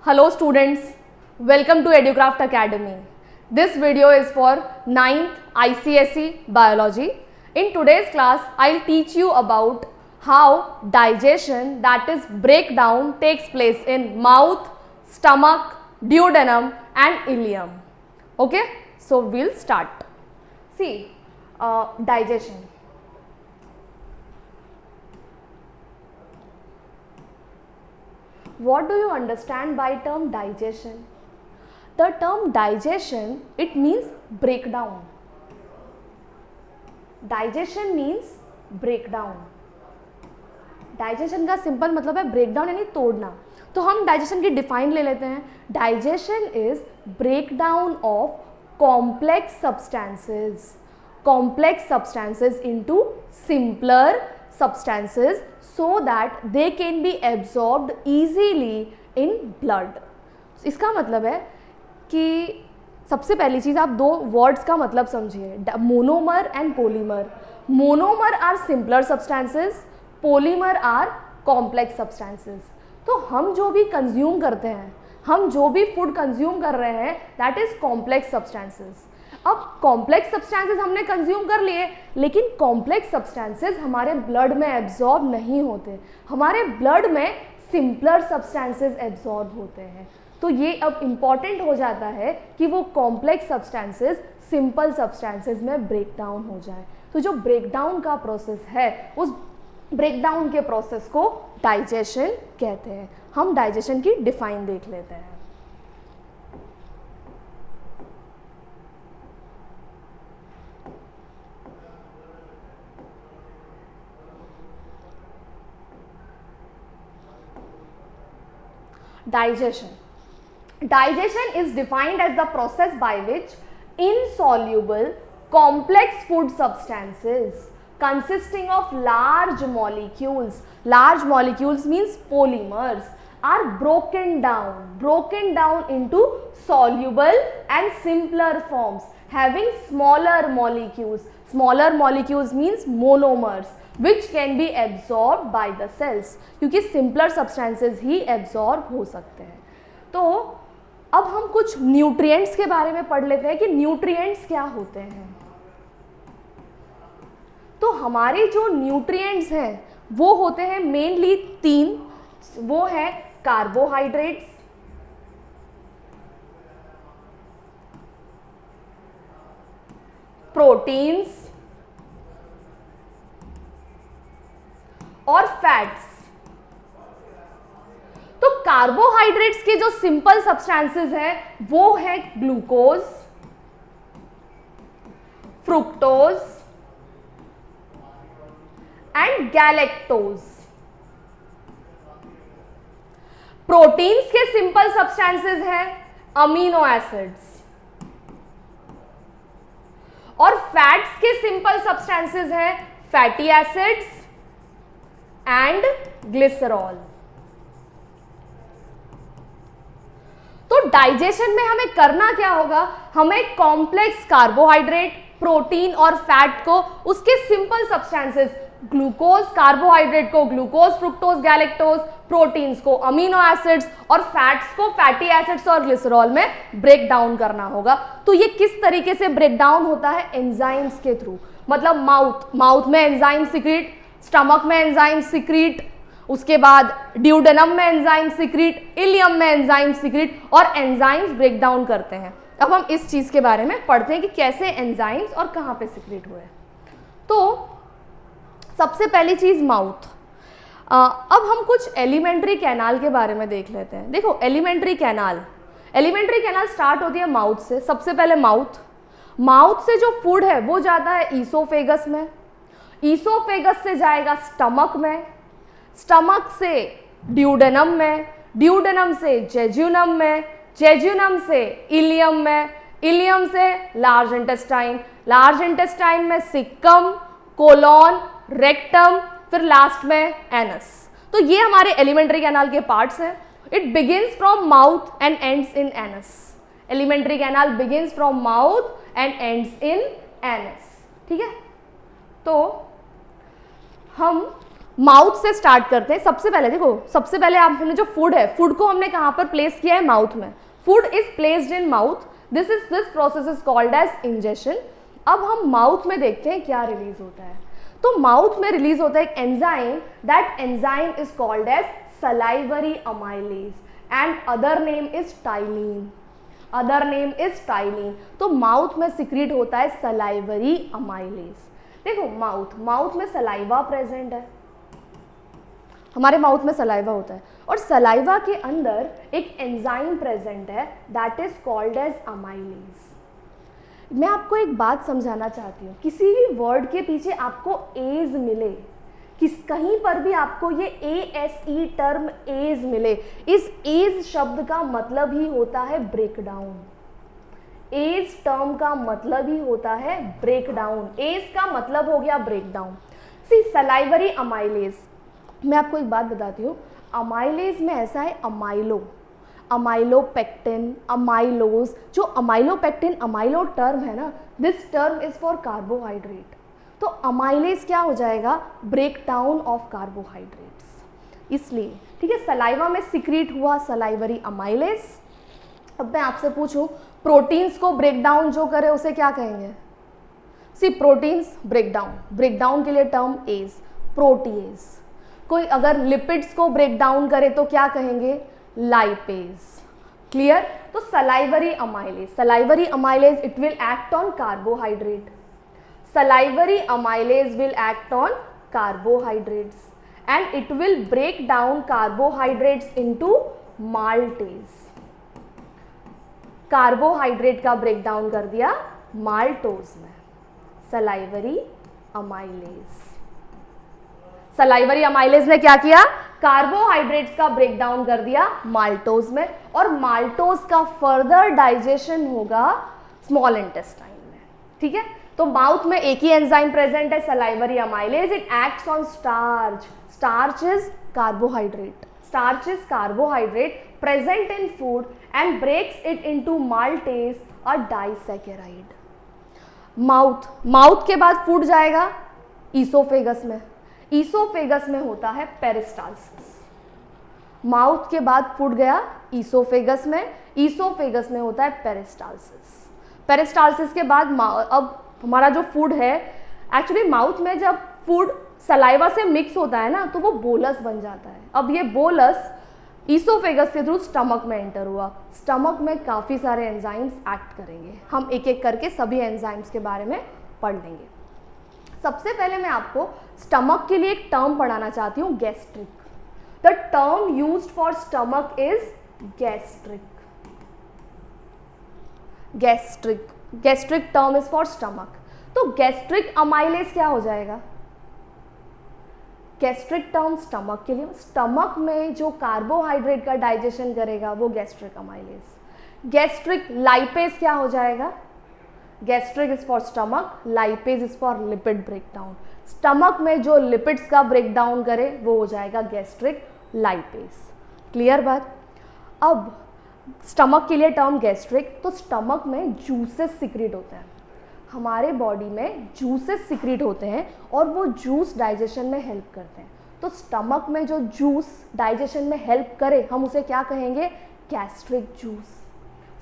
Hello students, welcome to EduCraft Academy. This video is for 9th ICSE Biology. In today's class, I'll teach you about how digestion, that is breakdown, takes place in mouth, stomach, duodenum and ileum. Okay, so we'll start. See, digestion. What do you understand by term digestion? The term digestion, it means breakdown. Digestion means breakdown. Digestion का simple मतलब है breakdown यानी तोड़ना. तो हम digestion की define ले लेते हैं. Digestion is breakdown of complex substances into simpler substances so that they can be absorbed easily in blood. इसका मतलब है कि सबसे पहली चीज़ आप दो वर्ड्स का मतलब समझिए, monomer and polymer. Monomer are simpler substances, polymer are complex substances. तो हम जो भी कंज्यूम करते हैं, हम जो भी फूड कंज्यूम कर रहे हैं, दैट इज कॉम्प्लेक्स सब्सटेंसेस. अब कॉम्प्लेक्स सब्सटेंसेस हमने कंज्यूम कर लिए, लेकिन कॉम्प्लेक्स सब्सटेंसेस हमारे ब्लड में एब्जॉर्ब नहीं होते. हमारे ब्लड में सिंपलर सब्सटेंसेस एब्जॉर्ब होते हैं. तो ये अब इम्पॉर्टेंट हो जाता है कि वो कॉम्प्लेक्स सब्सटेंसेस सिंपल सब्सटेंसेस में ब्रेक डाउन हो जाए. तो जो ब्रेकडाउन का प्रोसेस है, उस ब्रेकडाउन के प्रोसेस को डाइजेशन कहते हैं. हम डाइजेशन की डिफाइन देख लेते हैं. Digestion is defined as the process by which insoluble complex food substances consisting of large molecules means polymers, are broken down into soluble and simpler forms having smaller molecules means monomers which can be absorbed by the cells. क्योंकि simpler substances ही absorb हो सकते हैं. तो अब हम कुछ nutrients के बारे में पढ़ लेते हैं कि न्यूट्रिएंट्स क्या होते हैं. तो हमारे जो न्यूट्रिएंट्स हैं वो होते हैं मेनली 3. वो है कार्बोहाइड्रेट्स, प्रोटीन्स और फैट्स. तो कार्बोहाइड्रेट्स के जो सिंपल सब्सटेंसेस हैं वो है glucose, fructose and galactose. Proteins के सिंपल सब्सटेंसेस हैं अमीनो एसिड्स और फैट्स के सिंपल सब्सटेंसेस हैं फैटी एसिड्स एंड ग्लिसरॉल. तो डाइजेशन में हमें करना क्या होगा, हमें कॉम्प्लेक्स कार्बोहाइड्रेट, प्रोटीन और फैट को उसके सिंपल सब्सटेंसेस ग्लूकोज, कार्बोहाइड्रेट को ग्लूकोज, फ्रुक्टोज, गैलेक्टोज, प्रोटीन्स को अमीनो एसिड्स और फैट्स को फैटी एसिड्स और ग्लिसरॉल में ब्रेक डाउन करना होगा. तो ये किस तरीके से ब्रेक डाउन होता है, एंजाइम्स के थ्रू. मतलब माउथ में एंजाइम सिक्रीट, स्टमक में एंजाइम सिक्रीट, उसके बाद ड्यूडेनम में एंजाइम सिक्रीट, इलियम में एंजाइम सिक्रीट और एंजाइम्स ब्रेक डाउन करते हैं. अब हम इस चीज के बारे में पढ़ते हैं कि कैसे एंजाइम्स और कहां पे सिक्रीट हुए. तो सबसे पहली चीज माउथ. अब हम कुछ एलिमेंट्री कैनाल के बारे में देख लेते हैं. देखो एलिमेंट्री कैनाल स्टार्ट होती है माउथ से. सबसे पहले माउथ से जो फूड है वो जाता है ईसोफेगस में, ईसोफेगस से जाएगा स्टमक में, स्टमक से ड्यूडेनम में, ड्यूडेनम से जेजुनम में, जेजुनम से इलियम में, इलियम से लार्ज इंटेस्टाइन में सिक्कम, कोलॉन, रेक्टम, फिर लास्ट में एनस. तो ये हमारे एलिमेंट्री कैनाल के पार्ट्स हैं. It begins from mouth and ends in anus. Alimentary canal begins from mouth and ends in anus. ठीक है. तो हम माउथ से स्टार्ट करते हैं। सबसे पहले देखो, सबसे पहले हमने जो फूड है, फूड को हमने कहाँ पर प्लेस किया है? माउथ में। Food is placed in mouth, this process is called as ingestion. अब हम माउथ में देखते हैं क्या रिलीज होता है। तो माउथ में रिलीज होता है एक enzyme, that enzyme is called as salivary amylase and other name is ptyalin. Other name is ptyalin. तो माउथ में सिक्रीट होता है सलाइवरी अमाइलेज। देखो माउथ में सलाइवा प्रेजेंट है, हमारे माउथ में सलाइवा होता है, और सलाइवा के अंदर एक एंजाइम प्रेजेंट है that is called as amylase. मैं आपको एक बात समझाना चाहती हूँ, किसी भी वर्ड के पीछे आपको एज मिले, कहीं पर भी आपको ये ASE टर्म एज मिले, इस एज शब्द का मतलब ही होता है ब्रेकडाउन। एज टर्म का मतलब ही होता है ब्रेकडाउन। एज का मतलब हो गया ब्रेकडाउन। सी सलाइवरी अमाइलेज, मैं आपको एक बात बताती हूँ, अमाइलेज में ऐसा है अमाइलो, अमाइलोपेक्टिन, अमाइलोज। जो अमाइलोपेक्टिन अमाइलो टर्म है ना, this term is for carbohydrate. तो अमाइलेज क्या हो जाएगा? Break down of carbohydrates. इसलिए ठीक है, सलाइवा में सिक्रीट हुआ सलाइवरी अमाइलेज। अब मैं आपसे पूछूं, प्रोटीन्स को ब्रेक डाउन जो करे उसे क्या कहेंगे? सी प्रोटीन्स ब्रेक डाउन के लिए टर्म एज, प्रोटीएज। कोई अगर लिपिड्स को ब्रेक डाउन करे तो क्या कहेंगे? लाइपेज। क्लियर? तो salivary amylase it will act on carbohydrate. Salivary amylase will act on carbohydrates and it will break down carbohydrates into maltase. Carbohydrate का ब्रेक डाउन कर दिया माल्टोज में, सलाइवरी अमाइलेज। सलाइवरी अमाइलेज ने क्या किया? Carbohydrates का break down कर दिया माल्टोज में, और माल्टोज का फर्दर डाइजेशन होगा स्मॉल इंटेस्टाइन में। ठीक है, तो माउथ में एक ही एंजाइम प्रेजेंट है, salivary amylase. It acts on starch. Starch is carbohydrate. Starch is carbohydrate present in food and breaks it into maltase और डाइसैकेराइड। माउथ के बाद फूड जाएगा ईसोफेगस में। ईसोफेगस में होता है पेरिस्टाल्सिस। माउथ के बाद फूड गया ईसोफेगस में, ईसोफेगस में होता है पेरिस्टाल्सिस। पेरिस्टाल्सिस के बाद अब हमारा जो फूड है, एक्चुअली माउथ में जब फूड सलाइवा से मिक्स होता है ना, तो वो बोलस बन जाता है। अब ये बोलस ईसोफेगस के थ्रू स्टमक में एंटर हुआ। स्टमक में काफ़ी सारे एंजाइम्स एक्ट करेंगे, हम एक एक करके सभी एंजाइम्स के बारे में पढ़ लेंगे। सबसे पहले मैं आपको स्टमक के लिए एक टर्म पढ़ाना चाहती हूँ, gastric. The term used for stomach is gastric. Gastric term is for stomach. तो गैस्ट्रिक अमाइलेज क्या हो जाएगा? गैस्ट्रिक टर्म स्टमक के लिए, स्टमक में जो कार्बोहाइड्रेट का डाइजेशन करेगा वो गैस्ट्रिक अमाइलेज। गैस्ट्रिक लाइपेज क्या हो जाएगा? Gastric is for stomach, lipase is for lipid breakdown. Stomach में जो लिपिड्स का ब्रेकडाउन करे वो हो जाएगा गैस्ट्रिक लाइपेज। क्लियर बात? अब स्टमक के लिए टर्म गैस्ट्रिक। तो स्टमक में जूसेस सिक्रीट होते हैं, हमारे बॉडी में जूसेस सिक्रीट होते हैं और वो जूस डाइजेशन में हेल्प करते हैं। तो स्टमक में जो जूस डाइजेशन में हेल्प करे हम उसे क्या कहेंगे? Gastric juice.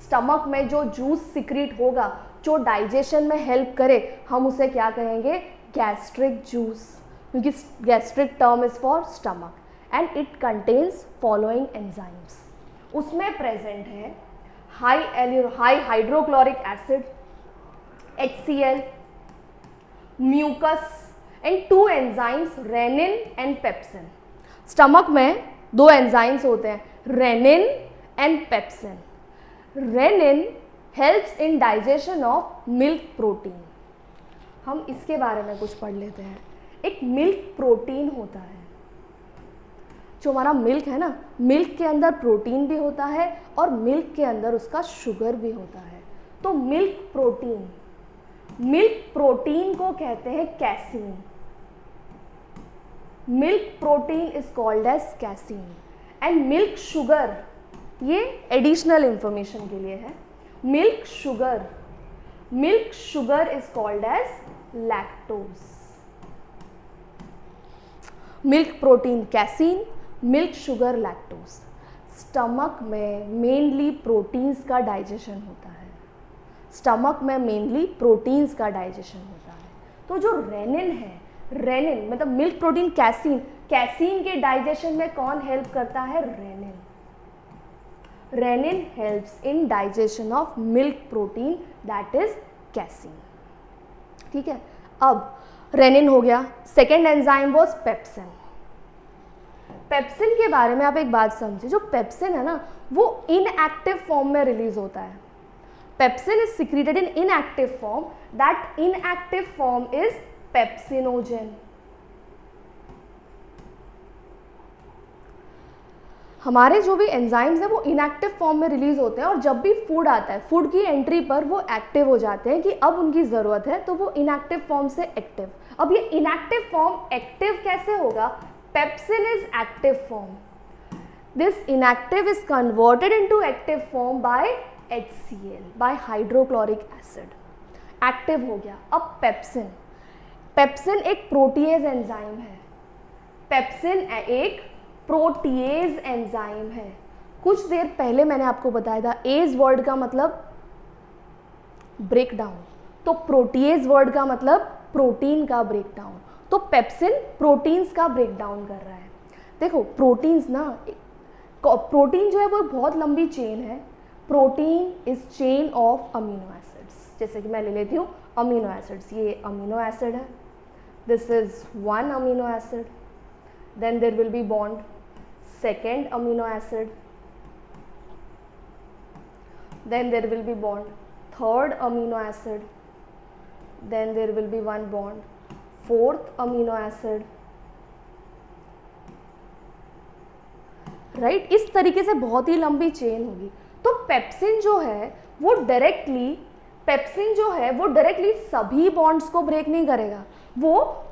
स्टमक में जो जूस सिक्रीट होगा जो डाइजेशन में हेल्प करे हम उसे क्या कहेंगे? गैस्ट्रिक जूस, क्योंकि gastric term is for stomach and it contains following enzymes. उसमें प्रेजेंट है high hydrochloric acid, HCl, mucus and 2 enzymes rennin and pepsin. Stomach में 2 एंजाइम्स होते हैं, rennin and pepsin. Rennin helps in digestion of milk protein. हम इसके बारे में कुछ पढ़ लेते हैं। एक मिल्क प्रोटीन होता है, जो हमारा मिल्क है ना, मिल्क के अंदर प्रोटीन भी होता है और मिल्क के अंदर उसका शुगर भी होता है। तो मिल्क प्रोटीन को कहते हैं casein. Milk protein is called as casein and milk sugar, ये एडिशनल इंफॉर्मेशन के लिए है, milk sugar is called as lactose. Milk protein casein, milk sugar lactose. Stomach में मेनली प्रोटीन्स का डाइजेशन होता है, स्टमक में मेनली प्रोटीन्स का डाइजेशन होता है। तो जो रेनिन है, रेनिन मतलब मिल्क प्रोटीन कैसीन, कैसीन के डाइजेशन में कौन हेल्प करता है? Rennin. Rennin helps in digestion of milk protein that is casein. ठीक है, अब रेनिन हो गया। Second enzyme was pepsin. Pepsin के बारे में आप एक बात समझे, जो पेप्सिन है ना वो इनएक्टिव फॉर्म में रिलीज होता है। Pepsin is secreted in inactive form, that inactive form is pepsinogen. हमारे जो भी एंजाइम्स हैं वो इनएक्टिव फॉर्म में रिलीज होते हैं और जब भी फूड आता है, फूड की एंट्री पर वो एक्टिव हो जाते हैं कि अब उनकी ज़रूरत है, तो वो इनएक्टिव फॉर्म से एक्टिव। अब ये इनएक्टिव फॉर्म एक्टिव कैसे होगा? Pepsin is active form, this inactive is converted into active form by HCl, by hydrochloric acid. Active हो गया। अब पेप्सिन, पेप्सिन एक प्रोटीएज एंजाइम है। पेप्सिन एक प्रोटीएज एंजाइम है। कुछ देर पहले मैंने आपको बताया था एज वर्ड का मतलब ब्रेक डाउन, तो प्रोटीएज वर्ड का मतलब प्रोटीन का ब्रेक डाउन। तो पेप्सिन प्रोटीन्स का ब्रेक डाउन कर रहा है। देखो प्रोटीन्स ना, प्रोटीन जो है वो बहुत लंबी चेन है। Protein is chain of amino acids. जैसे कि मैं ले लेती हूँ अमीनो एसिड्स, ये अमीनो एसिड है, this is one amino acid, then there will be bond, second amino acid, then there will be bond, third amino acid, then there will be one bond, fourth amino acid, right. इस तरीके से बहुत ही लंबी chain होगी। तो pepsin जो है वो डायरेक्टली, पेप्सिन जो है वो डायरेक्टली सभी बॉन्ड्स को ब्रेक नहीं करेगा, वो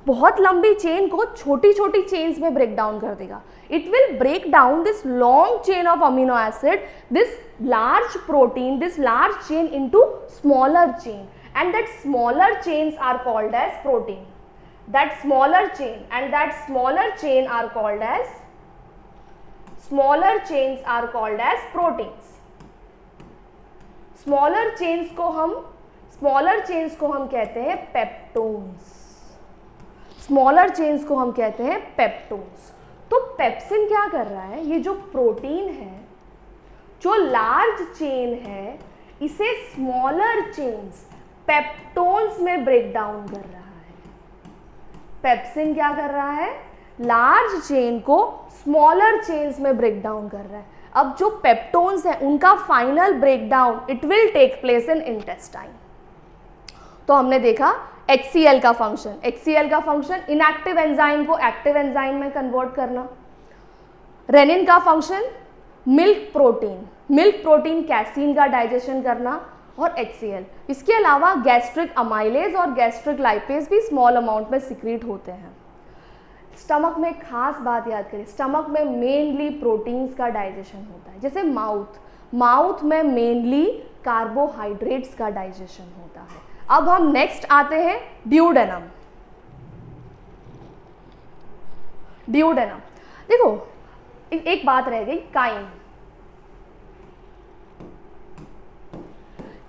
बहुत लंबी चेन को छोटी छोटी चेन्स में ब्रेक डाउन कर देगा। It will break down this long chain of amino acid, this large protein, this large chain into smaller chain, and that smaller chains are called as protein. That smaller chain and that smaller chain are called as, smaller chains are called as proteins. Smaller chains को हम कहते हैं peptones. Smaller chains को हम कहते हैं peptones. तो pepsin क्या कर रहा है? ये जो प्रोटीन है, जो लार्ज चेन है, इसे स्मॉलर चेन्स पेप्टोन्स में ब्रेक डाउन कर रहा है। पेप्सिन क्या कर रहा है? लार्ज चेन को स्मॉलर चेन्स में ब्रेक डाउन कर रहा है। अब जो पेप्टोन्स हैं उनका final break down it will take place in intestine. तो हमने देखा HCl का फंक्शन, HCl का फंक्शन इनएक्टिव एंजाइम को एक्टिव एंजाइम में कन्वर्ट करना। रेनिन का फंक्शन मिल्क प्रोटीन कैसीन का डाइजेशन करना, और HCl। इसके अलावा गैस्ट्रिक अमाइलेज और गैस्ट्रिक लाइपेज भी स्मॉल अमाउंट में सिक्रीट होते हैं। स्टमक में खास बात याद करें, स्टमक में मेनली प्रोटीन्स का डाइजेशन होता है। जैसे माउथ में मेनली कार्बोहाइड्रेट्स का डाइजेशन होता है। अब हम नेक्स्ट आते हैं ड्यूडेनम। ड्यूडेनम देखो एक बात रह गई, काइम।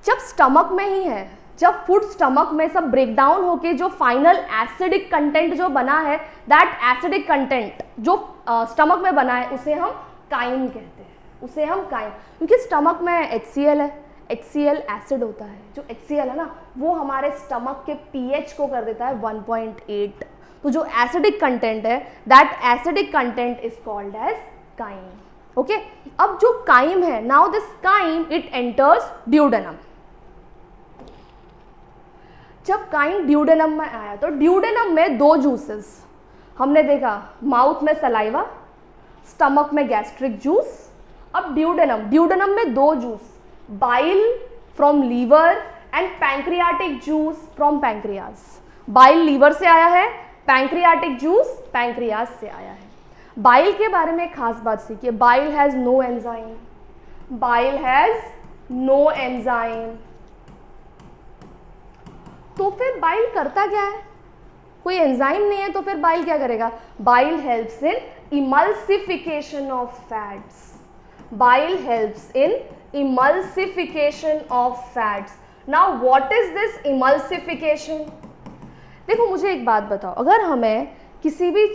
जब स्टमक में ही है, जब फूड स्टमक में सब ब्रेक डाउन होके जो फाइनल एसिडिक कंटेंट जो बना है, दैट एसिडिक कंटेंट जो स्टमक में बना है उसे हम काइम कहते हैं, उसे हम काइम। क्योंकि स्टमक में HCl है, HCl एसिड होता है। जो HCl है ना वो हमारे स्टमक के pH को कर देता है 1.8। तो जो एसिडिक कंटेंट है, that acidic content is called as chyme. Okay, अब जो काइम है, now this chyme it enters duodenum. जब काइम ड्यूडेनम में आया तो ड्यूडेनम में दो जूसेस हमने देखा, माउथ में सलाइवा, स्टमक में गैस्ट्रिक जूस। अब ड्यूडेनम में दो juice, bile from liver and pancreatic juice from pancreas. Bile liver से आया है, पैंक्रियाटिक जूस पैंक्रियाज से आया है। बाइल के बारे में खास बात सीखिए, bile has no enzyme, bile has no enzyme. तो फिर बाइल करता क्या है? कोई एंजाइम नहीं है तो फिर बाइल क्या करेगा? Bile helps in emulsification of fats. Bile helps in emulsification of fats. Now what is this emulsification? देखो मुझे एक बात बताओ, अगर हमें किसी भी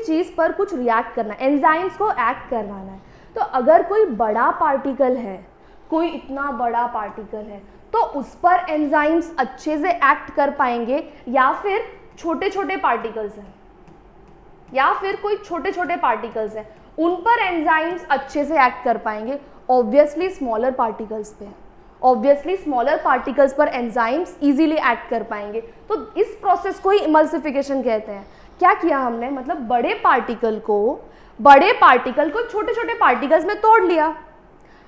चीज़ पर कुछ रिएक्ट करना है, एंजाइम्स को एक्ट करवाना है, तो अगर कोई बड़ा पार्टिकल है, कोई इतना बड़ा पार्टिकल है, तो उस पर एंजाइम्स अच्छे से एक्ट कर पाएंगे, या फिर छोटे छोटे पार्टिकल्स हैं, या फिर कोई छोटे छोटे पार्टिकल्स हैं उन पर एंजाइम्स अच्छे से एक्ट कर पाएंगे? ऑब्वियसली स्मॉलर पार्टिकल्स पे, ऑब्वियसली स्मॉलर पार्टिकल्स पर एंजाइम्स इजीली एक्ट कर पाएंगे. तो इस प्रोसेस को ही इमल्सिफिकेशन कहते हैं. क्या किया हमने? मतलब बड़े पार्टिकल को छोटे छोटे पार्टिकल्स में तोड़ लिया.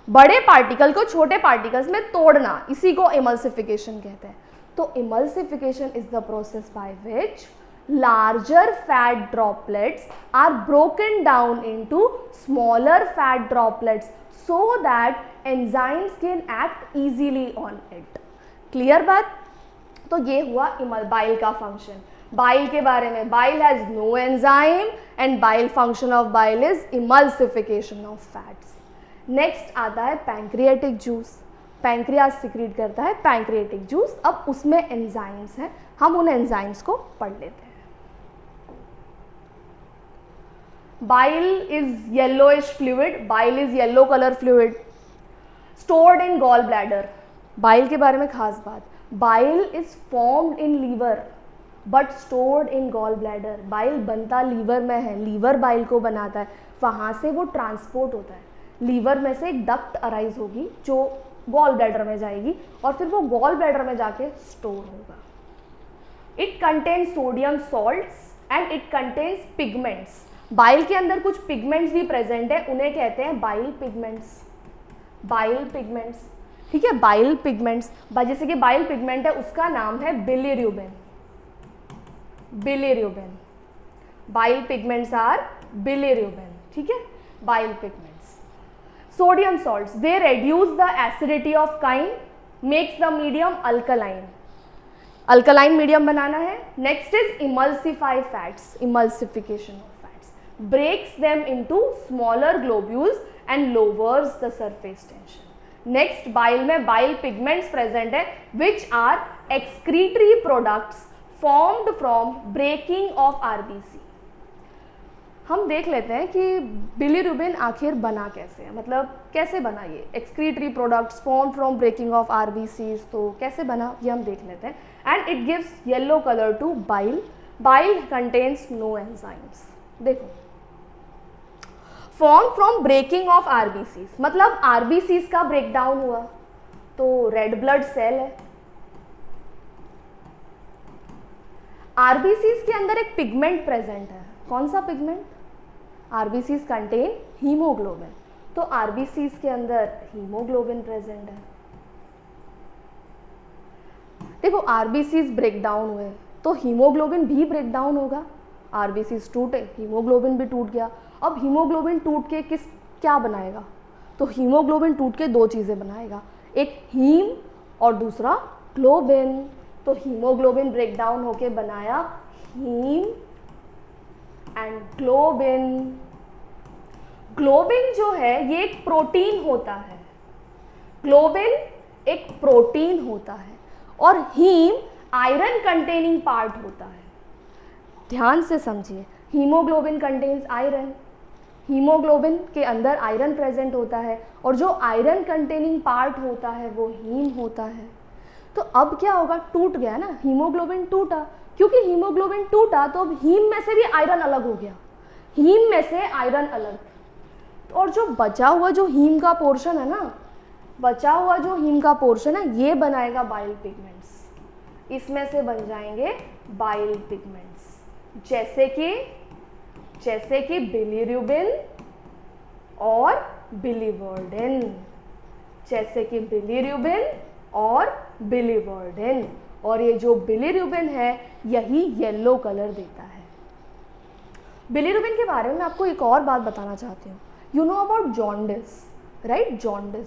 बड़े पार्टिकल को छोटे पार्टिकल्स में तोड़ना, इसी को इमल्सिफिकेशन कहते हैं. तो emulsification is the process by which larger fat droplets are broken down into smaller fat droplets so that enzymes can act easily on it. Clear बात? तो ये हुआ बाइल का फंक्शन. बाइल के बारे में, bile has no enzyme and bile function of bile is emulsification of fats. Next आता है पैंक्रियाटिक जूस. पैंक्रियास सिक्रीट करता है पैंक्रियाटिक जूस. अब उसमें एंजाइम्स हैं, हम उन एंजाइम्स को पढ़ लेते हैं. Bile is yellowish fluid. Bile is yellow color fluid stored in gallbladder. Bile के बारे में खास बात, bile is formed in liver but stored in gallbladder. Bile बनता लीवर में है, लीवर बाइल को बनाता है, वहाँ से वो ट्रांसपोर्ट होता है. लीवर में से एक डक्ट अराइज होगी जो गॉल ब्लैडर में जाएगी और फिर वो गॉल ब्लैडर में जाके स्टोर होगा. It contains sodium salts and it contains pigments. Bile के अंदर कुछ पिगमेंट्स भी प्रेजेंट है, उन्हें कहते हैं बाइल पिगमेंट्स. बाइल पिगमेंट्स, ठीक है, बाइल पिगमेंट्स. जैसे कि बाइल पिगमेंट है, उसका नाम है bilirubin. Bilirubin, bile pigments are bilirubin. ठीक है, bile pigments. Sodium salts, they reduce the acidity of chyme, makes the medium alkaline. Alkaline medium बनाना है. Next is emulsify fats. Emulsification of breaks them into smaller globules and lowers the surface tension. Next, bile में bile pigments present है which are excretory products formed from breaking of RBC. हम देख लेते हैं कि bilirubin आखिर बना कैसे है, मतलब कैसे बना ये excretory products formed from breaking of RBCs. तो कैसे बना ये हम देख लेते हैं. And it gives yellow color to bile. Bile contains no enzymes. देखो, form from breaking of RBCs, मतलब आरबीसीज का ब्रेकडाउन हुआ तो रेड ब्लड सेल है. आरबीसीज के अंदर एक पिगमेंट प्रेजेंट है. कौन सा पिगमेंट? RBCs contain haemoglobin. तो आरबीसीज के अंदर हीमोग्लोबिन प्रेजेंट है. देखो, आरबीसीज ब्रेकडाउन हुए तो हीमोग्लोबिन भी ब्रेकडाउन होगा. आरबीसीज टूटे, हीमोग्लोबिन भी टूट गया. अब हीमोग्लोबिन टूट के क्या बनाएगा? तो हीमोग्लोबिन टूट के दो चीज़ें बनाएगा, एक हीम और दूसरा ग्लोबिन. तो हीमोग्लोबिन ब्रेकडाउन होके बनाया हीम एंड ग्लोबिन. ग्लोबिन जो है ये एक प्रोटीन होता है. ग्लोबिन एक प्रोटीन होता है और हीम आयरन कंटेनिंग पार्ट होता है. ध्यान से समझिए, हीमोग्लोबिन कंटेन्स आयरन. हीमोग्लोबिन के अंदर आयरन प्रेजेंट होता है और जो आयरन कंटेनिंग पार्ट होता है वो हीम होता है. तो अब क्या होगा? टूट गया ना, हीमोग्लोबिन टूटा. क्योंकि हीमोग्लोबिन टूटा तो अब हीम में से भी आयरन अलग हो गया, हीम में से आयरन अलग. और जो बचा हुआ जो हीम का पोर्शन है ना, बचा हुआ जो हीम का पोर्शन है ये बनाएगा बाइल पिगमेंट्स. इसमें से बन जाएंगे बाइल पिगमेंट्स, जैसे कि बिलिरुबिन और बिलिवर्डिन. जैसे कि बिलिरुबिन और बिलिवर्डिन. और ये जो बिलिरुबिन है यही येलो कलर देता है. बिलिरुबिन के बारे में मैं आपको एक और बात बताना चाहती हूँ. You know about jaundice, right?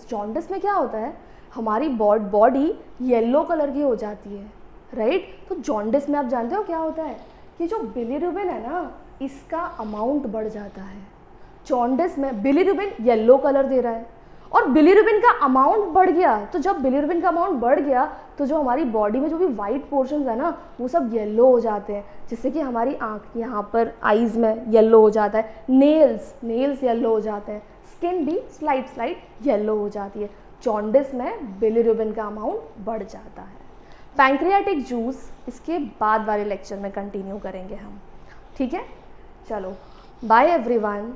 Jaundice में क्या होता है? हमारी बॉडी येलो कलर की हो जाती है, राइट। तो जॉन्डिस में आप जानते हो क्या होता है कि जो बिलीरुबिन है ना, इसका अमाउंट बढ़ जाता है। जॉन्डिस में बिलीरुबिन येलो कलर दे रहा है और बिलीरुबिन का अमाउंट बढ़ गया, तो जब बिलीरुबिन का अमाउंट बढ़ गया तो जो हमारी बॉडी में जो भी वाइट पोर्शंस है ना, वो सब येलो हो जाते हैं, जिससे कि हमारी आँख, यहाँ पर आईज में येलो हो जाता है, नेल्स येलो हो जाते हैं, स्किन भी स्लाइट येलो हो जाती है। जॉन्डिस में बिलीरुबिन का अमाउंट बढ़ जाता है। पैंक्रियाटिक जूस इसके बाद वाले लेक्चर में कंटिन्यू करेंगे हम, ठीक है। चलो, बाय एवरीवन।